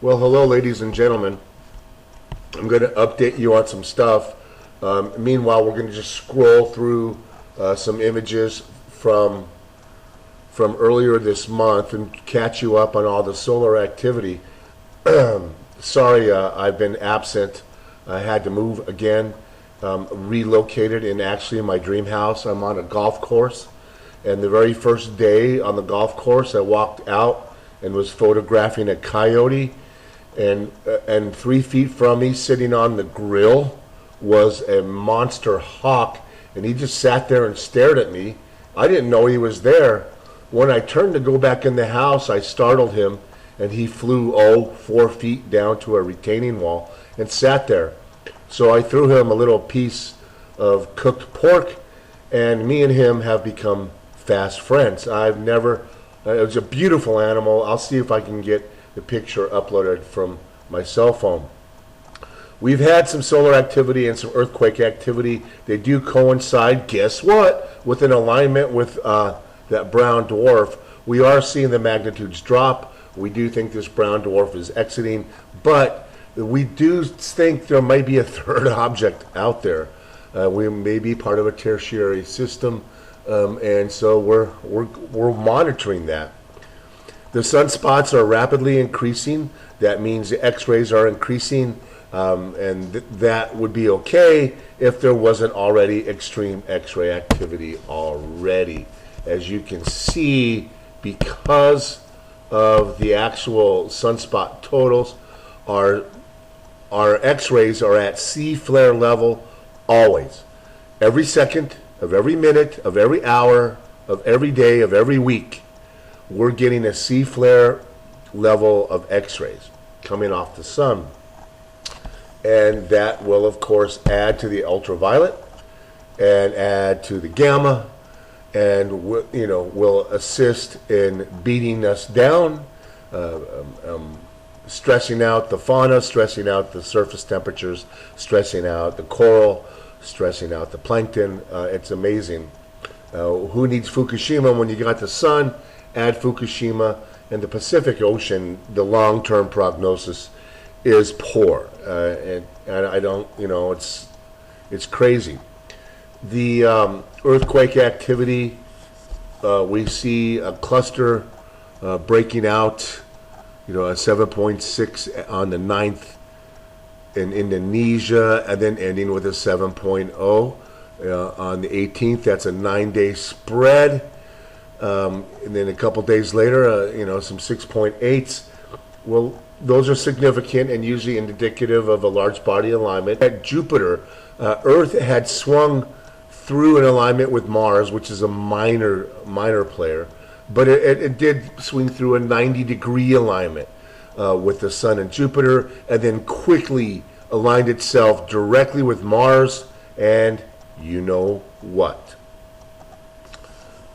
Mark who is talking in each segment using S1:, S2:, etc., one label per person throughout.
S1: Well, hello, ladies and gentlemen. I'm going to update you on some stuff. Meanwhile, we're going to just scroll through some images from earlier this month and catch you up on all the solar activity. Sorry, I've been absent. I had to move again, relocated in actually my dream house. I'm on a golf course, and the very first day on the golf course, I walked out and was photographing a coyote, and 3 feet from me, sitting on the grill, was a monster hawk, and he just sat there and stared at me. I didn't know he was there. When I turned to go back in the house, I startled him, and he flew 4 feet down to a retaining wall and sat there. So I threw him a little piece of cooked pork, and me and him have become fast friends. It was a beautiful animal. I'll see if I can get the picture uploaded from my cell phone. We've had some solar activity and some earthquake activity. They do coincide, guess what, with an alignment with that brown dwarf. We are seeing the magnitudes drop. We do think this brown dwarf is exiting, but we do think there might be a third object out there. We may be part of a tertiary system, and so we're monitoring that. The sunspots are rapidly increasing. That means the X-rays are increasing, and that would be okay if there wasn't already extreme X-ray activity already. As you can see, because of the actual sunspot totals, our X-rays are at C flare level always. Every second of every minute of every hour of every day of every week, we're getting a C flare level of X-rays coming off the sun. And that will, of course, add to the ultraviolet and add to the gamma, and will assist in beating us down, stressing out the fauna, stressing out the surface temperatures, stressing out the coral, stressing out the plankton. It's amazing. Who needs Fukushima when you got the sun? Add Fukushima, and the Pacific Ocean, the long-term prognosis is poor. And I don't, it's crazy. The earthquake activity, we see a cluster breaking out, a 7.6 on the 9th in Indonesia, and then ending with a 7.0 on the 18th. That's a 9-day spread. And then a couple days later, some 6.8s. Well, those are significant and usually indicative of a large body alignment. At Jupiter, Earth had swung through an alignment with Mars, which is a minor player, but it did swing through a 90-degree alignment with the Sun and Jupiter, and then quickly aligned itself directly with Mars, and you know what?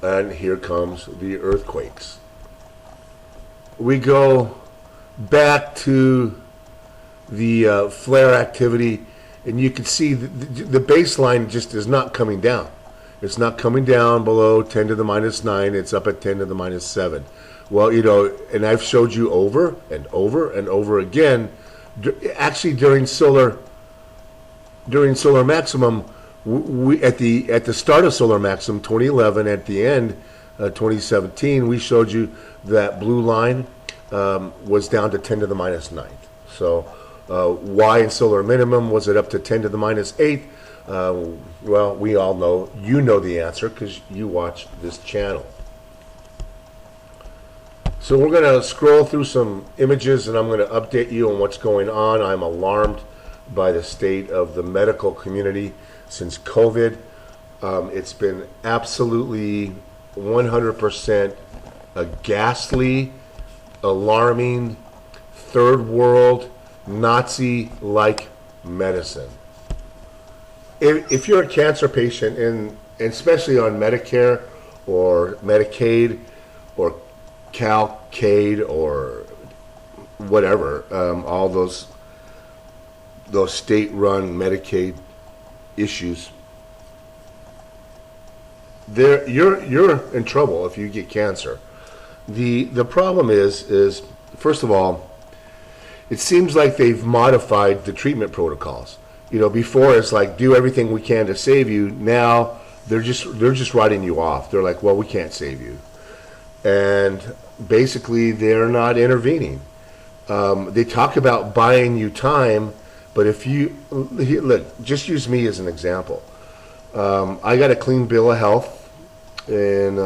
S1: And here comes the earthquakes. We go back to the flare activity, and you can see the baseline just is not coming down. It's not coming down below 10 to the minus 9. It's up at 10 to the minus 7. Well, and I've showed you over and over and over again, actually during solar maximum, we at the start of solar maximum 2011, at the end 2017, we showed you that blue line was down to 10 to the minus 9th. So why in solar minimum was it up to 10 to the minus 8th? Well, we all know, you know the answer because you watch this channel. So we're going to scroll through some images, and I'm going to update you on what's going on. I'm alarmed by the state of the medical community since COVID. It's been absolutely 100% a ghastly, alarming, third world, Nazi-like medicine. If you're a cancer patient, and especially on Medicare or Medicaid or Calcaid or whatever, all those state-run Medicaid issues, you're in trouble if you get cancer. The problem is first of all, it seems like they've modified the treatment protocols. Before it's like do everything we can to save you. Now they're just writing you off. They're like, well, we can't save you, and basically they're not intervening. They talk about buying you time, but if you look, just use me as an example. I got a clean bill of health in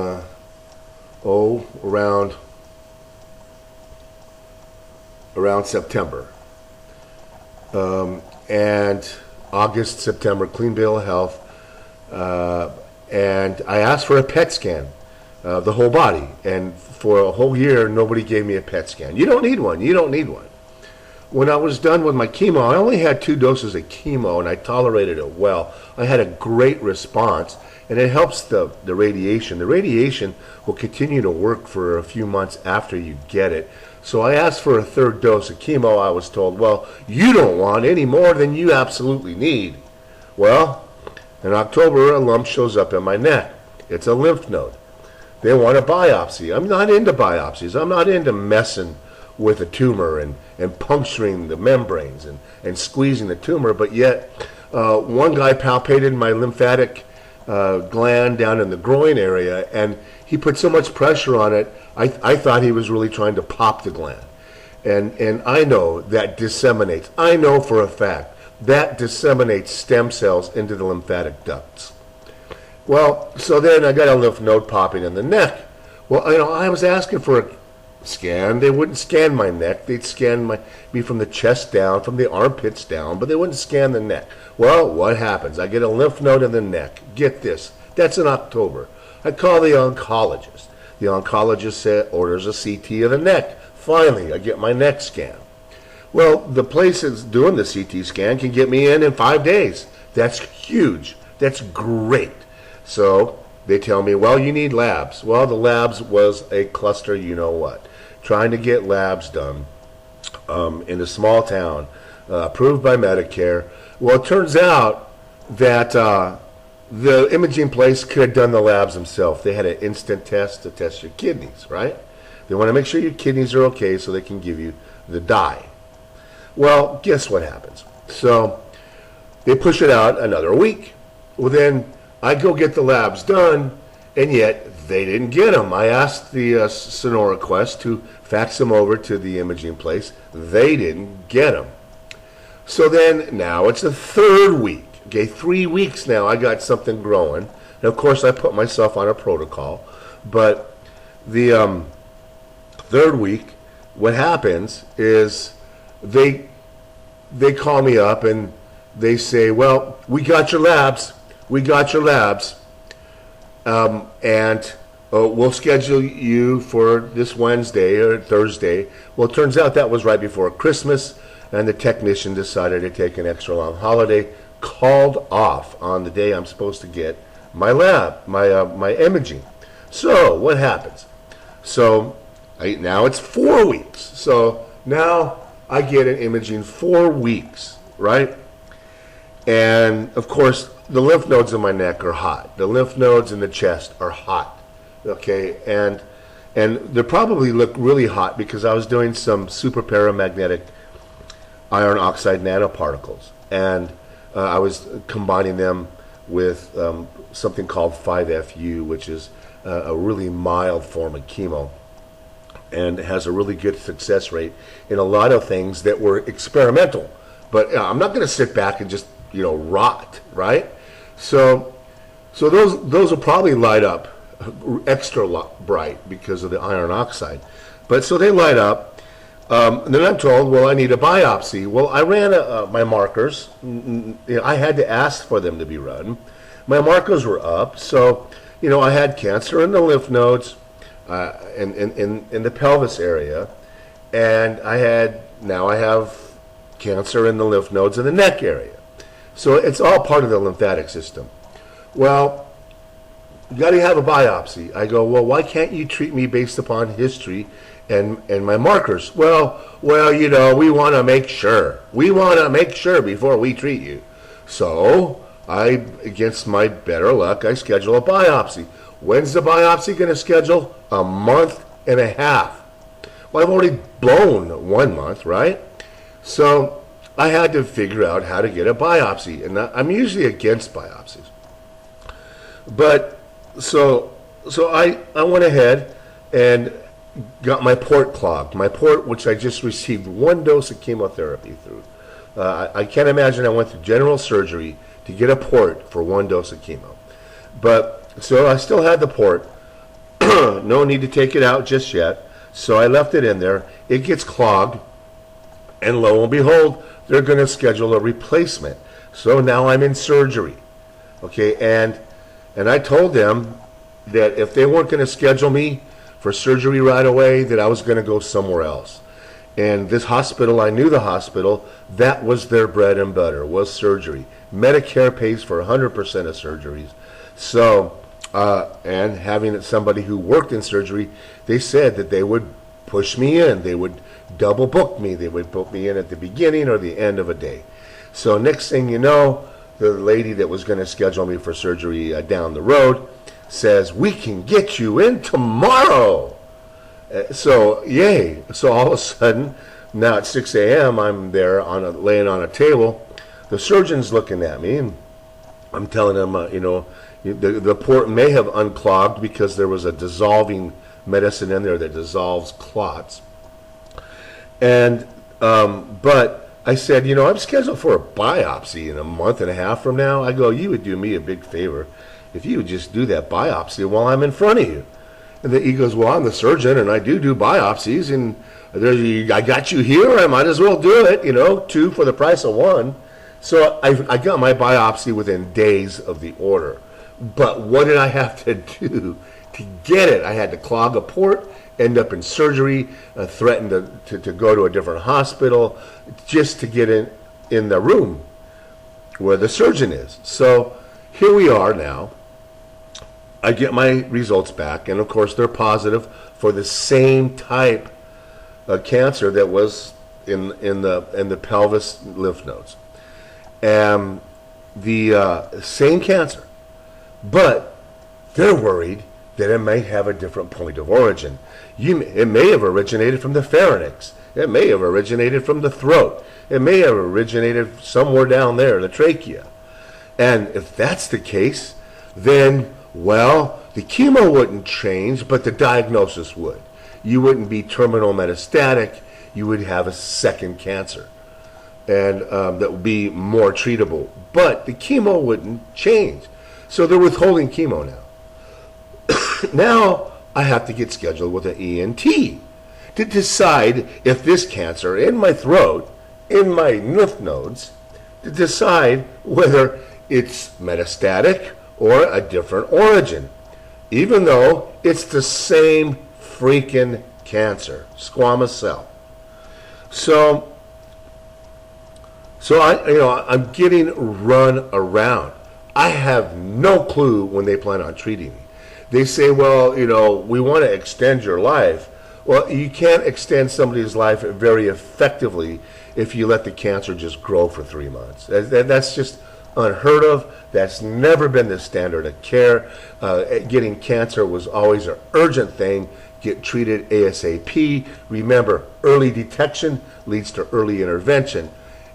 S1: around September. And August, September, clean bill of health. And I asked for a PET scan, the whole body. And for a whole year, nobody gave me a PET scan. You don't need one. You don't need one. When I was done with my chemo, I only had 2 doses of chemo, and I tolerated it well. I had a great response, and it helps the radiation. The radiation will continue to work for a few months after you get it. So I asked for a 3rd dose of chemo. I was told, well, you don't want any more than you absolutely need. Well, in October, a lump shows up in my neck. It's a lymph node. They want a biopsy. I'm not into biopsies. I'm not into messing with a tumor and puncturing the membranes and squeezing the tumor, but yet one guy palpated my lymphatic gland down in the groin area, and he put so much pressure on it, I thought he was really trying to pop the gland. And I know that disseminates. I know for a fact that disseminates stem cells into the lymphatic ducts. Well, so then I got a lymph node popping in the neck. Well, I was asking for a scan. They wouldn't scan my neck. They'd scan me from the chest down, from the armpits down, but they wouldn't scan the neck. Well, what happens? I get a lymph node in the neck. Get this. That's in October. I call the oncologist. The oncologist orders a CT of the neck. Finally, I get my neck scan. Well, the place that's doing the CT scan can get me in 5 days. That's huge. That's great. So they tell me, well, you need labs. Well, the labs was a cluster, you know what. Trying to get labs done in a small town, approved by Medicare. Well, it turns out that the imaging place could have done the labs themselves. They had an instant test to test your kidneys, right? They want to make sure your kidneys are okay so they can give you the dye. Well, guess what happens? So they push it out another week. Well, then I go get the labs done, and yet they didn't get them. I asked the Sonora Quest to fax them over to the imaging place. They didn't get them. So then now it's the 3rd week. Okay, 3 weeks now I got something growing. And of course I put myself on a protocol. But the 3rd week, what happens is they call me up and they say, well, we got your labs. We got your labs, and we'll schedule you for this Wednesday or Thursday. Well, it turns out that was right before Christmas, and the technician decided to take an extra long holiday, called off on the day I'm supposed to get my lab, my imaging. So what happens? So now it's 4 weeks. So now I get an imaging 4 weeks, right? And of course, the lymph nodes in my neck are hot. The lymph nodes in the chest are hot. Okay, and they probably look really hot because I was doing some super paramagnetic iron oxide nanoparticles, and I was combining them with something called 5FU, which is a really mild form of chemo, and has a really good success rate in a lot of things that were experimental. But I'm not going to sit back and just rot, right? So those will probably light up extra bright because of the iron oxide. But so they light up. And then I'm told, well, I need a biopsy. Well, I ran my markers. I had to ask for them to be run. My markers were up, so I had cancer in the lymph nodes, in the pelvis area, and I have cancer in the lymph nodes in the neck area. So it's all part of the lymphatic system. Well, you got to have a biopsy. I go, well, why can't you treat me based upon history and my markers? Well, we want to make sure. We want to make sure before we treat you. So against my better luck, I schedule a biopsy. When's the biopsy going to schedule? A month and a half. Well, I've already blown 1 month, right? So I had to figure out how to get a biopsy, and I'm usually against biopsies. But so I went ahead and got my port clogged. My port, which I just received 1 dose of chemotherapy through. I can't imagine I went through general surgery to get a port for 1 dose of chemo. But so I still had the port. No need to take it out just yet. So I left it in there. It gets clogged, and lo and behold, they're going to schedule a replacement. So now I'm in surgery. Okay, and I told them that if they weren't going to schedule me for surgery right away, that I was going to go somewhere else. And this hospital, I knew the hospital, that was their bread and butter, was surgery. Medicare pays for 100% of surgeries. So, and having somebody who worked in surgery, they said that they would push me in. They would double book me. They would put me in at the beginning or the end of a day. So next thing you know, the lady that was going to schedule me for surgery down the road says, "We can get you in tomorrow." So yay. So all of a sudden, now at 6 a.m., I'm there laying on a table. The surgeon's looking at me, and I'm telling him, the port may have unclogged because there was a dissolving medicine in there that dissolves clots. And but I said, I'm scheduled for a biopsy in a month and a half from now. I go, you would do me a big favor if you would just do that biopsy while I'm in front of you. And then he goes, well, I'm the surgeon, and I do biopsies, and I got you here. I might as well do it, 2 for the price of 1. So I got my biopsy within days of the order. But what did I have to do to get it? I had to clog a port, end up in surgery, threaten to go to a different hospital just to get in the room where the surgeon is. So here we are now. I get my results back, and of course they're positive for the same type of cancer that was in the pelvis lymph nodes. The same cancer, but they're worried that it might have a different point of origin. It may have originated from the pharynx. It may have originated from the throat. It may have originated somewhere down there, the trachea. And if that's the case, then, well, the chemo wouldn't change, but the diagnosis would. You wouldn't be terminal metastatic. You would have a second cancer, and that would be more treatable. But the chemo wouldn't change. So they're withholding chemo now. Now I have to get scheduled with an ENT to decide if this cancer in my throat, in my lymph nodes, to decide whether it's metastatic or a different origin, even though it's the same freaking cancer, squamous cell. So I'm getting run around. I have no clue when they plan on treating me. They say, well, we want to extend your life. Well, you can't extend somebody's life very effectively if you let the cancer just grow for 3 months. That's just unheard of. That's never been the standard of care. Getting cancer was always an urgent thing. Get treated ASAP. Remember, early detection leads to early intervention.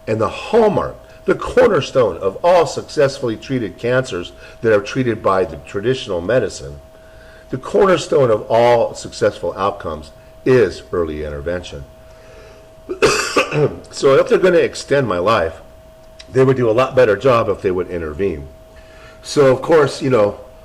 S1: And the hallmark, the cornerstone of all successfully treated cancers that are treated by the traditional medicine, the cornerstone of all successful outcomes is early intervention. So if they're going to extend my life, they would do a lot better job if they would intervene. So of course,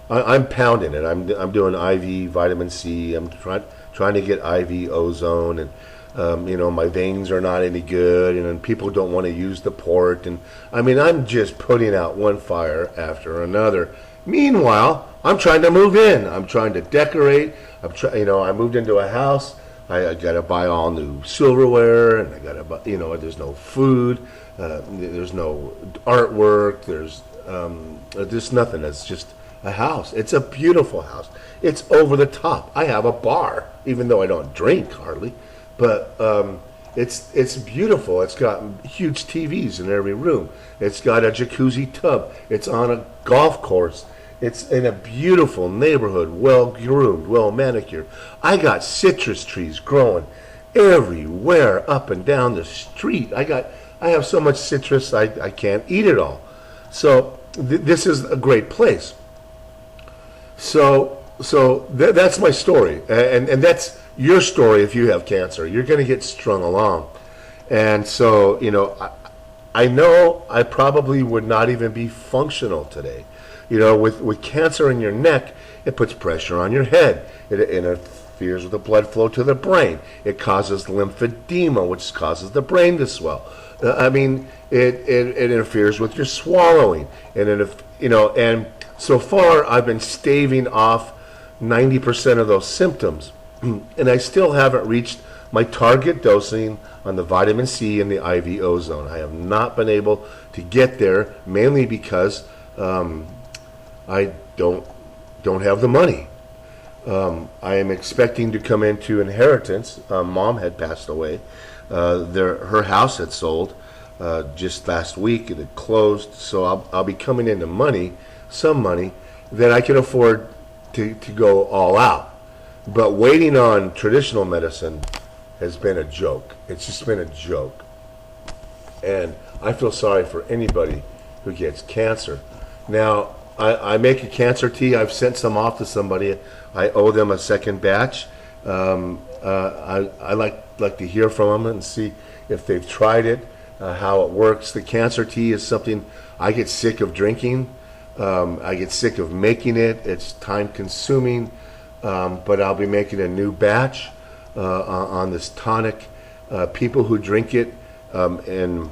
S1: I'm pounding it. I'm doing IV vitamin C. I'm trying to get IV ozone, and my veins are not any good, and people don't want to use the port, and I'm just putting out one fire after another. Meanwhile, I'm trying to move in. I'm trying to decorate. I moved into a house. I got to buy all new silverware, and I got to buy. There's no food. There's no artwork. There's nothing. It's just a house. It's a beautiful house. It's over the top. I have a bar, even though I don't drink hardly. But it's beautiful. It's got huge TVs in every room. It's got a jacuzzi tub. It's on a golf course. It's in a beautiful neighborhood, well groomed, well manicured. I got citrus trees growing everywhere, up and down the street. I have so much citrus, I can't eat it all. So this is a great place. That's my story, and that's your story. If you have cancer, you're going to get strung along. And so, I know I probably would not even be functional today. With cancer in your neck, it puts pressure on your head. It interferes with the blood flow to the brain. It causes lymphedema, which causes the brain to swell. It interferes with your swallowing, and so far I've been staving off 90% of those symptoms, and I still haven't reached my target dosing on the vitamin C and the IV ozone. I have not been able to get there, mainly because I don't have the money. I am expecting to come into inheritance. Mom had passed away. Her house had sold just last week. It had closed, so I'll be coming into some money that I can afford to go all out. But waiting on traditional medicine has been a joke. It's just been a joke. And I feel sorry for anybody who gets cancer. Now, I make a cancer tea. I've sent some off to somebody. I owe them a second batch. I like to hear from them and see if they've tried it, how it works. The cancer tea is something I get sick of drinking. I get sick of making it. It's time consuming, but I'll be making a new batch on this tonic. People who drink it, and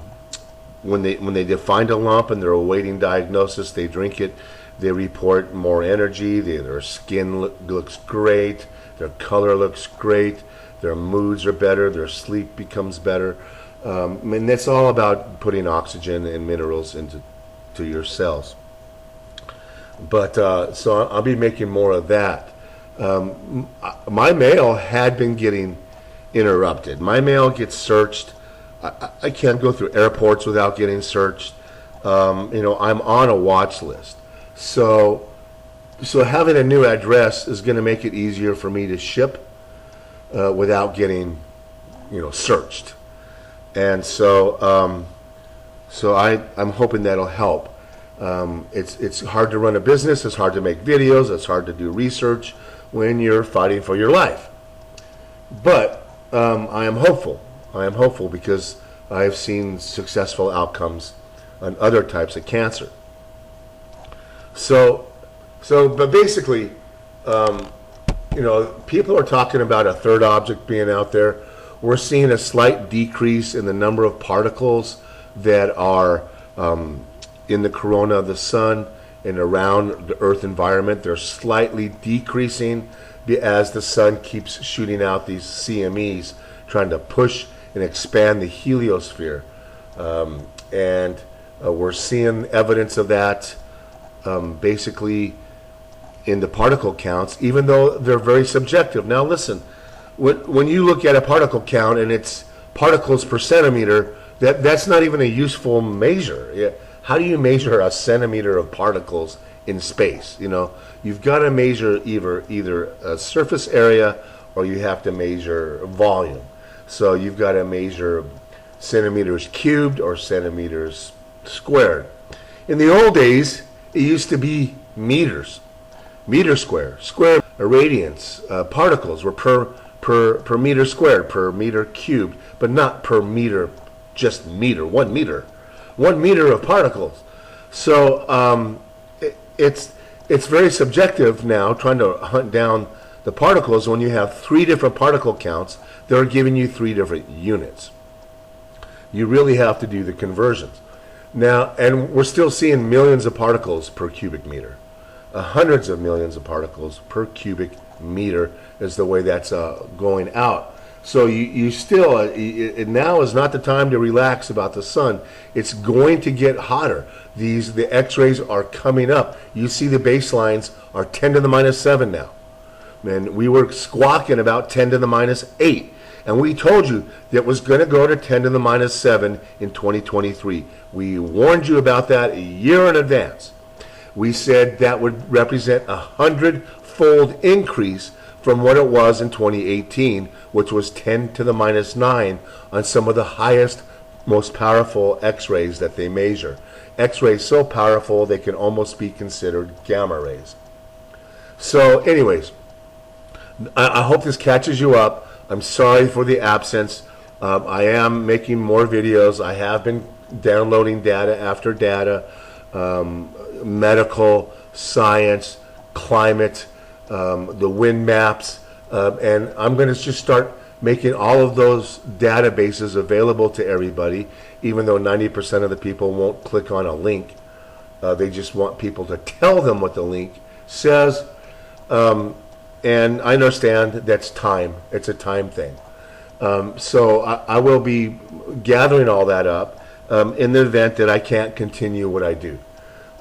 S1: when they find a lump and they're awaiting diagnosis, they drink it. They report more energy. Their skin looks great. Their color looks great. Their moods are better. Their sleep becomes better. And that's all about putting oxygen and minerals into your cells. But so I'll be making more of that. My mail had been getting interrupted. My mail gets searched. I can't go through airports without getting searched. I'm on a watch list. So having a new address is going to make it easier for me to ship without getting, searched. And so I'm hoping that'll help. It's hard to run a business. It's hard to make videos. It's hard to do research when you're fighting for your life. But I am hopeful. I am hopeful because I have seen successful outcomes on other types of cancer. But basically, people are talking about a third object being out there. We're seeing a slight decrease in the number of particles that are in the corona of the sun and around the Earth environment. They're slightly decreasing as the sun keeps shooting out these CMEs, trying to push and expand the heliosphere. And we're seeing evidence of that basically in the particle counts, even though they're very subjective. Now listen, when you look at a particle count and it's particles per centimeter, that's not even a useful measure. How do you measure a centimeter of particles in space? You've got to measure either a surface area or you have to measure volume. So you've got to measure centimeters cubed or centimeters squared. In the old days, it used to be meters, meter square irradiance. Particles were per meter squared, per meter cubed, but not per meter, just meter, 1 meter. 1 meter of particles. So it's very subjective now, trying to hunt down the particles when you have 3 different particle counts that are giving you 3 different units. You really have to do the conversions. Now, and we're still seeing millions of particles per cubic meter. Hundreds of millions of particles per cubic meter is the way that's going out. So you still, now is not the time to relax about the sun. It's going to get hotter. The X-rays are coming up. You see the baselines are 10 to the minus 7 now. And we were squawking about 10 to the minus 8. And we told you that it was going to go to 10 to the minus 7 in 2023. We warned you about that a year in advance. We said that would represent a 100-fold increase from what it was in 2018, which was 10 to the minus 9 on some of the highest, most powerful X-rays that they measure. X-rays so powerful they can almost be considered gamma rays. So anyways, I hope this catches you up. I'm sorry for the absence. I am making more videos. I have been downloading data after data, medical, science, climate, the wind maps, and I'm going to just start making all of those databases available to everybody, even though 90% of the people won't click on a link. They just want people to tell them what the link says. And I understand that's time. It's a time thing. So I will be gathering all that up in the event that I can't continue what I do.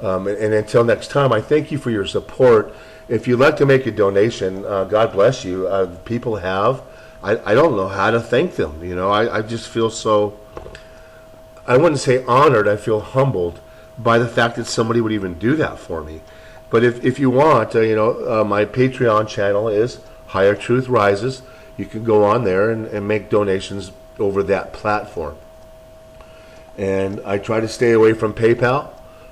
S1: And until next time, I thank you for your support. If you'd like to make a donation, God bless you. People have. I don't know how to thank them. You know, I just feel so, I wouldn't say honored, I feel humbled by the fact that somebody would even do that for me. But if you want, my Patreon channel is Higher Truth Rises. You can go on there and make donations over that platform. And I try to stay away from PayPal.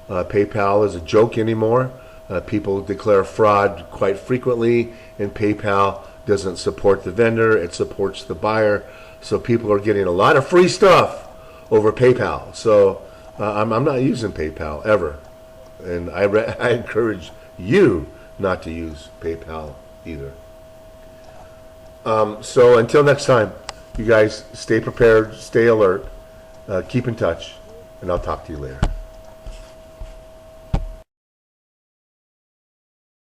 S1: PayPal is a joke anymore. People declare fraud quite frequently, and PayPal doesn't support the vendor, it supports the buyer. So people are getting a lot of free stuff over PayPal. So I'm not using PayPal ever. And I encourage you not to use PayPal either. So until next time, you guys stay prepared, stay alert, keep in touch, and I'll talk to you later.